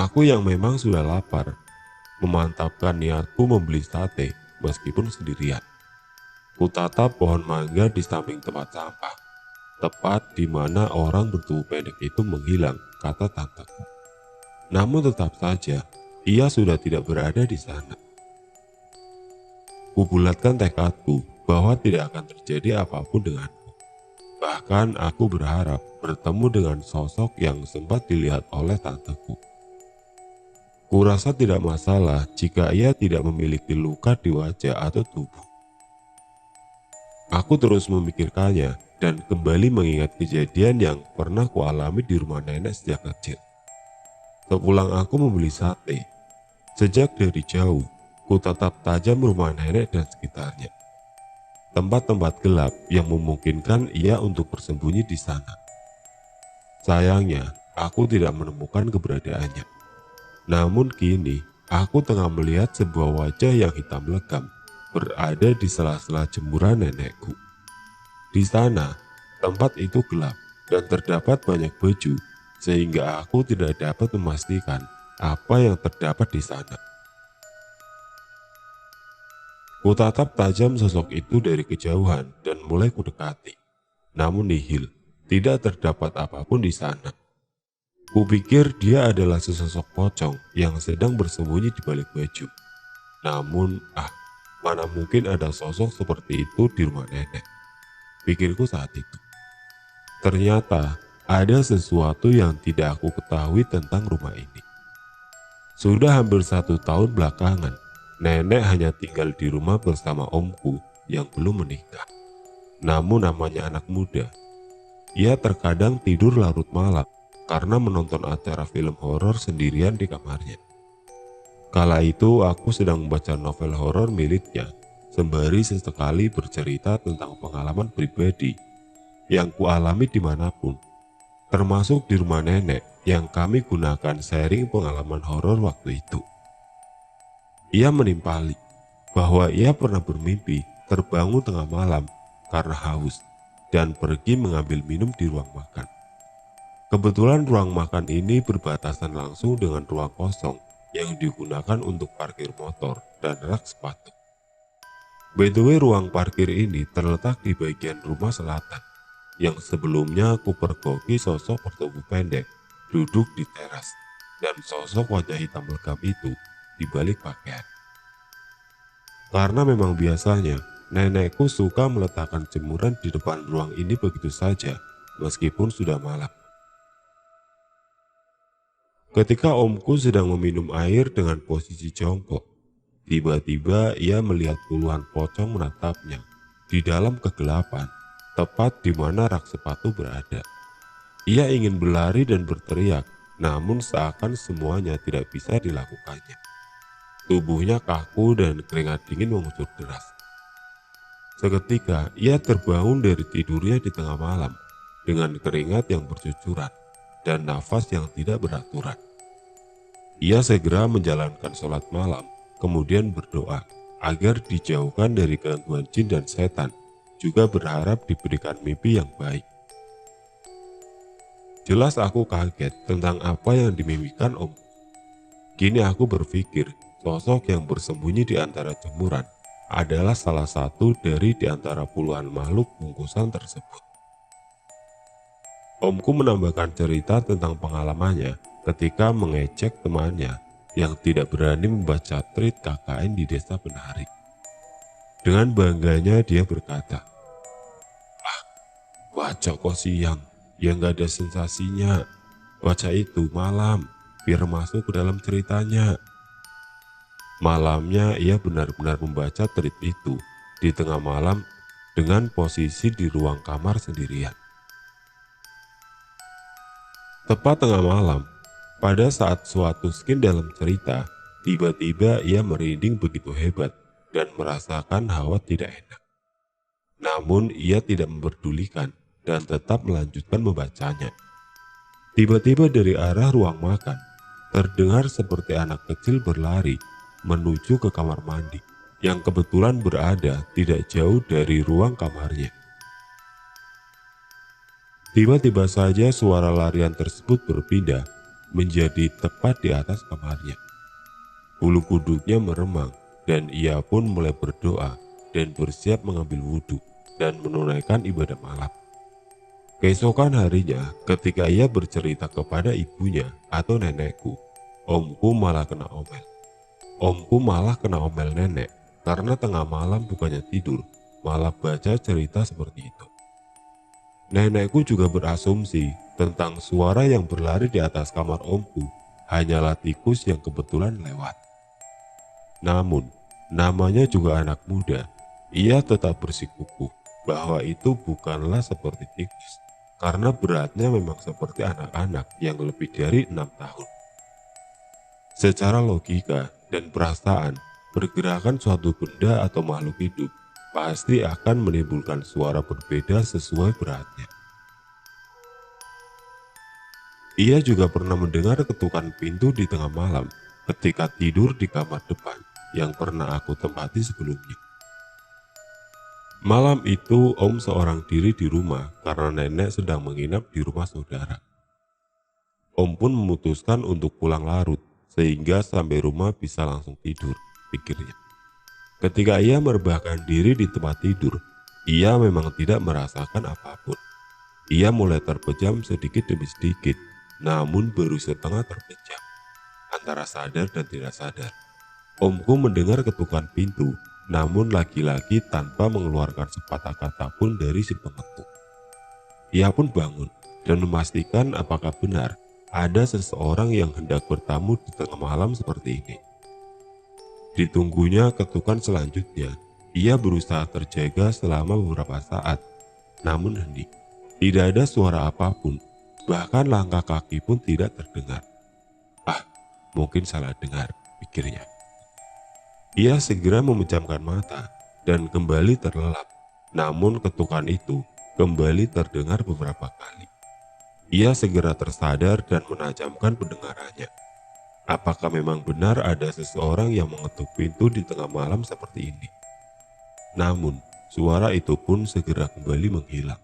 Aku yang memang sudah lapar, memantapkan niatku membeli sate meskipun sendirian. Kutatap pohon mangga di samping tempat sampah, tepat di mana orang bertubuh pendek itu menghilang, kata tanteku. Namun tetap saja, ia sudah tidak berada di sana. Kubulatkan tekadku bahwa tidak akan terjadi apapun denganku. Bahkan aku berharap bertemu dengan sosok yang sempat dilihat oleh tanteku. Kurasa tidak masalah jika ia tidak memiliki luka di wajah atau tubuh. Aku terus memikirkannya dan kembali mengingat kejadian yang pernah kualami di rumah nenek sejak kecil. Sepulang aku membeli sate, sejak dari jauh, ku tatap tajam rumah nenek dan sekitarnya. Tempat-tempat gelap yang memungkinkan ia untuk bersembunyi di sana. Sayangnya, aku tidak menemukan keberadaannya. Namun kini, aku tengah melihat sebuah wajah yang hitam legam berada di sela-sela jemuran nenekku. Di sana, tempat itu gelap dan terdapat banyak baju, sehingga aku tidak dapat memastikan apa yang terdapat di sana. Kutatap tajam sosok itu dari kejauhan dan mulai kudekati. Namun nihil, tidak terdapat apapun di sana. Kupikir dia adalah sesosok pocong yang sedang bersembunyi di balik baju. Namun, mana mungkin ada sosok seperti itu di rumah nenek, pikirku saat itu. Ternyata ada sesuatu yang tidak aku ketahui tentang rumah ini. Sudah hampir 1 tahun belakangan, nenek hanya tinggal di rumah bersama omku yang belum menikah. Namun namanya anak muda, ia terkadang tidur larut malam karena menonton acara film horor sendirian di kamarnya. Kala itu aku sedang membaca novel horor miliknya, sembari sesekali bercerita tentang pengalaman pribadi yang kualami dimanapun, termasuk di rumah nenek yang kami gunakan sharing pengalaman horor waktu itu. Ia menimpali bahwa ia pernah bermimpi terbangun tengah malam karena haus dan pergi mengambil minum di ruang makan. Kebetulan ruang makan ini berbatasan langsung dengan ruang kosong yang digunakan untuk parkir motor dan rak sepatu. By the way, ruang parkir ini terletak di bagian rumah selatan yang sebelumnya aku pergoki sosok bertubuh pendek duduk di teras dan sosok wajah hitam legam itu di balik pakaian. Karena memang biasanya nenekku suka meletakkan jemuran di depan ruang ini begitu saja meskipun sudah malam. Ketika omku sedang meminum air dengan posisi jongkok, tiba-tiba ia melihat puluhan pocong menatapnya di dalam kegelapan, tepat di mana rak sepatu berada. Ia ingin berlari dan berteriak, namun seakan semuanya tidak bisa dilakukannya. Tubuhnya kaku dan keringat dingin mengucur deras. Seketika ia terbangun dari tidurnya di tengah malam dengan keringat yang bercucuran dan nafas yang tidak beraturan. Ia segera menjalankan sholat malam, kemudian berdoa agar dijauhkan dari gangguan jin dan setan, juga berharap diberikan mimpi yang baik. Jelas aku kaget tentang apa yang dimimpikan om. Kini aku berpikir sosok yang bersembunyi di antara jemuran adalah salah satu dari di antara puluhan makhluk bungkusan tersebut. Omku menambahkan cerita tentang pengalamannya ketika mengecek temannya yang tidak berani membaca treat KKN di desa Benari. Dengan bangganya dia berkata, baca kok siang, ya nggak ada sensasinya. Baca itu malam, biar masuk ke dalam ceritanya. Malamnya ia benar-benar membaca treat itu di tengah malam dengan posisi di ruang kamar sendirian. Tepat tengah malam, pada saat suatu skin dalam cerita, tiba-tiba ia merinding begitu hebat dan merasakan hawa tidak enak. Namun ia tidak memperdulikan dan tetap melanjutkan membacanya. Tiba-tiba dari arah ruang makan, terdengar seperti anak kecil berlari menuju ke kamar mandi yang kebetulan berada tidak jauh dari ruang kamarnya. Tiba-tiba saja suara larian tersebut berpindah menjadi tepat di atas kamarnya. Bulu kuduknya meremang dan ia pun mulai berdoa dan bersiap mengambil wudhu dan menunaikan ibadah malam. Keesokan harinya ketika ia bercerita kepada ibunya atau nenekku, omku malah kena omel. Omku malah kena omel nenek karena tengah malam bukannya tidur, malah baca cerita seperti itu. Nenekku juga berasumsi tentang suara yang berlari di atas kamar omku hanyalah tikus yang kebetulan lewat. Namun, namanya juga anak muda, ia tetap bersikukuh bahwa itu bukanlah seperti tikus, karena beratnya memang seperti anak-anak yang lebih dari 6 tahun. Secara logika dan perasaan, pergerakan suatu benda atau makhluk hidup pasti akan menimbulkan suara berbeda sesuai beratnya. Ia juga pernah mendengar ketukan pintu di tengah malam ketika tidur di kamar depan yang pernah aku tempati sebelumnya. Malam itu Om seorang diri di rumah karena nenek sedang menginap di rumah saudara. Om pun memutuskan untuk pulang larut sehingga sampai rumah bisa langsung tidur, pikirnya. Ketika ia merebahkan diri di tempat tidur, ia memang tidak merasakan apapun. Ia mulai terpejam sedikit demi sedikit, namun baru setengah terpejam, antara sadar dan tidak sadar. Omku mendengar ketukan pintu, namun lagi-lagi tanpa mengeluarkan sepatah kata pun dari si pengetuk. Ia pun bangun dan memastikan apakah benar ada seseorang yang hendak bertamu di tengah malam seperti ini. Ditunggunya ketukan selanjutnya, ia berusaha terjaga selama beberapa saat, namun hening. Tidak ada suara apapun, bahkan langkah kaki pun tidak terdengar. Mungkin salah dengar, pikirnya. Ia segera memejamkan mata dan kembali terlelap, namun ketukan itu kembali terdengar beberapa kali. Ia segera tersadar dan menajamkan pendengarannya. Apakah memang benar ada seseorang yang mengetuk pintu di tengah malam seperti ini? Namun, suara itu pun segera kembali menghilang.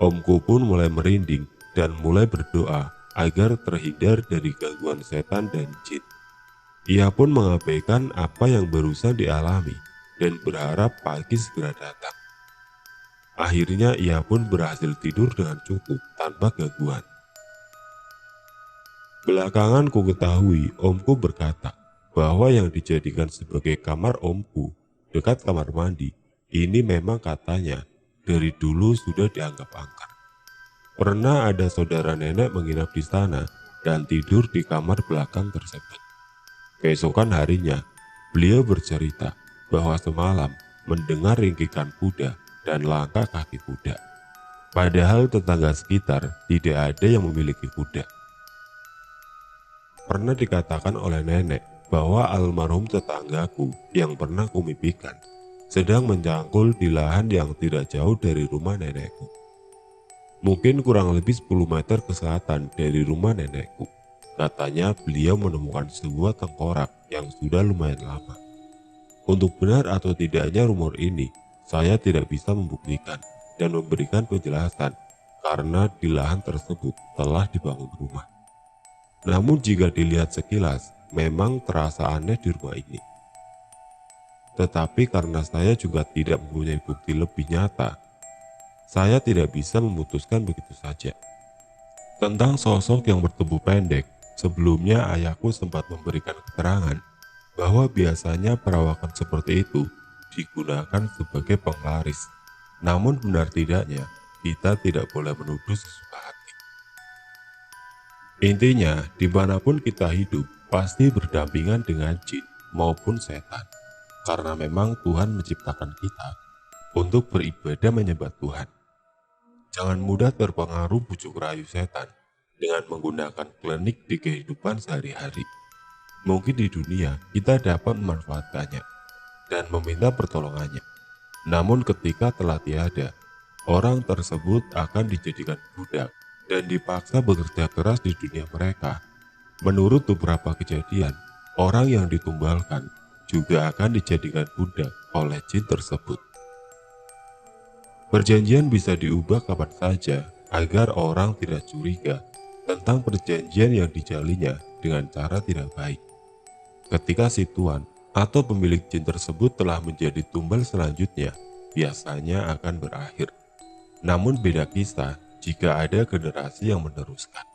Omku pun mulai merinding dan mulai berdoa agar terhindar dari gangguan setan dan jin. Ia pun mengabaikan apa yang barusan dialami dan berharap pagi segera datang. Akhirnya ia pun berhasil tidur dengan cukup tanpa gangguan. Belakangan ku ketahui omku berkata bahwa yang dijadikan sebagai kamar omku dekat kamar mandi ini memang katanya dari dulu sudah dianggap angker. Pernah ada saudara nenek menginap di sana dan tidur di kamar belakang tersebut. Keesokan harinya, beliau bercerita bahwa semalam mendengar ringkikan kuda dan langkah kaki kuda. Padahal tetangga sekitar tidak ada yang memiliki kuda. Pernah dikatakan oleh nenek bahwa almarhum tetanggaku yang pernah kumimpikan sedang mencangkul di lahan yang tidak jauh dari rumah nenekku. Mungkin kurang lebih 10 meter ke selatan dari rumah nenekku. Katanya beliau menemukan sebuah tengkorak yang sudah lumayan lama. Untuk benar atau tidaknya rumor ini, saya tidak bisa membuktikan dan memberikan penjelasan karena di lahan tersebut telah dibangun rumah. Namun jika dilihat sekilas, memang terasa aneh di rumah ini. Tetapi karena saya juga tidak mempunyai bukti lebih nyata, saya tidak bisa memutuskan begitu saja. Tentang sosok yang bertubuh pendek, sebelumnya ayahku sempat memberikan keterangan bahwa biasanya perawakan seperti itu digunakan sebagai penglaris. Namun benar tidaknya, kita tidak boleh menuduh sesuka hati. Intinya, dimanapun kita hidup, pasti berdampingan dengan jin maupun setan. Karena memang Tuhan menciptakan kita untuk beribadah menyembah Tuhan. Jangan mudah terpengaruh bujuk rayu setan dengan menggunakan klinik di kehidupan sehari-hari. Mungkin di dunia kita dapat memanfaatkannya dan meminta pertolongannya. Namun ketika telah tiada, orang tersebut akan dijadikan budak dan dipaksa bekerja keras di dunia mereka. Menurut beberapa kejadian, orang yang ditumbalkan juga akan dijadikan budak oleh jin tersebut. Perjanjian bisa diubah kapan saja agar orang tidak curiga tentang perjanjian yang dijalinnya dengan cara tidak baik. Ketika si tuan atau pemilik jin tersebut telah menjadi tumbal selanjutnya, biasanya akan berakhir. Namun beda kisah jika ada generasi yang meneruskan.